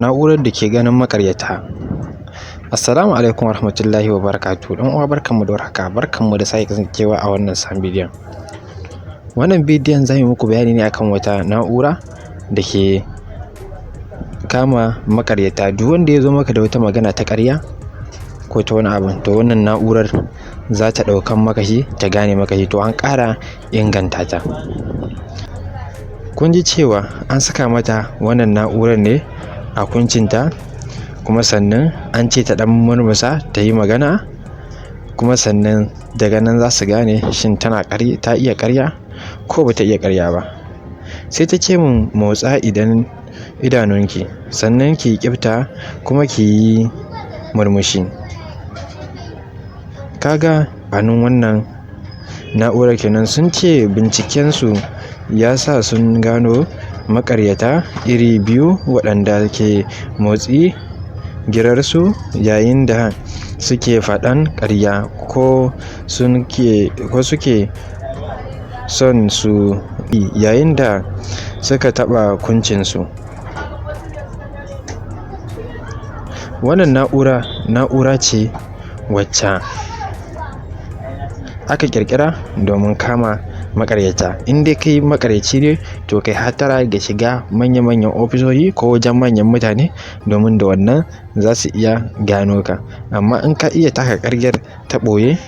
Na'urar da ke ganin maƙaryata. Assalamu alaikum warahmatullahi wabarakatuh. Ɗan uwa barkanmu da warhaka, barkanmu da sake kasancewa a wannan sabon bidiyon. Wannan bidiyon zai yi muku bayani ne akan wata na'ura da ke kama maƙaryata. Duk wanda ya zo maka da wata magana ta ƙarya ko ta wani abu, to wannan na'urar za ta ɗaukan maka shi, ta gane maka shi, to an ƙara inganta ta. Kun ji cewa an saka mata wannan na'urar ne a kuncinta, kuma sannan an ce ta ɗan murmusa ta yi magana, kuma sannan daga nan za su gane shin ta iya ƙarya ko ba ta iya ƙarya ba. Sai ta ce mun motsa idanunki, sannan ki ƙifta kuma ki yi murmushi. Kaga anan wannan na'urar kenan, sun ce bincikensu ya sa sun gano maƙaryata iri biyu waɗanda ke motsi girarsu yayin da suke faɗan ƙarya ko suke son su yi yayin da suka taɓa kuncinsu. Wannan na'ura ce wacce aka ƙirƙira domin kama maƙaryata. In dai kai maƙaryaci ne, to kai hattara da shiga manya-manyan ofisoshi ko wajen manyan mutane, domin da wannan za su iya gano ka. Amma in ka iya taka ƙaryar ta ɓoye,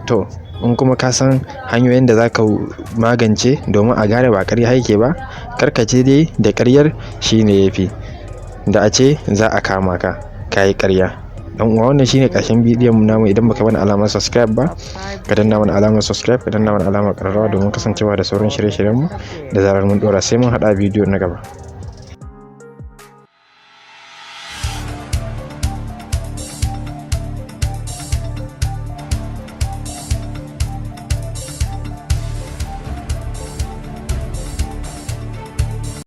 to in kuma ka san hanyoyin da za ka magance domin a gane ba ƙarya yake ba, karkace dai da ƙaryar shi ne ya fi, da a ce za a kama ka yi ƙarya. Dan uwa, wannan shine ƙarshen bidiyon namu. Idan baka bani alamar subscribe ba, ka danna mana alamar subscribe, ka danna mana alamar ƙararrawa domin kasancewa da sauran shirye-shiryenmu da zarar mun ɗora. Sai mun haɗa bidiyo na gaba.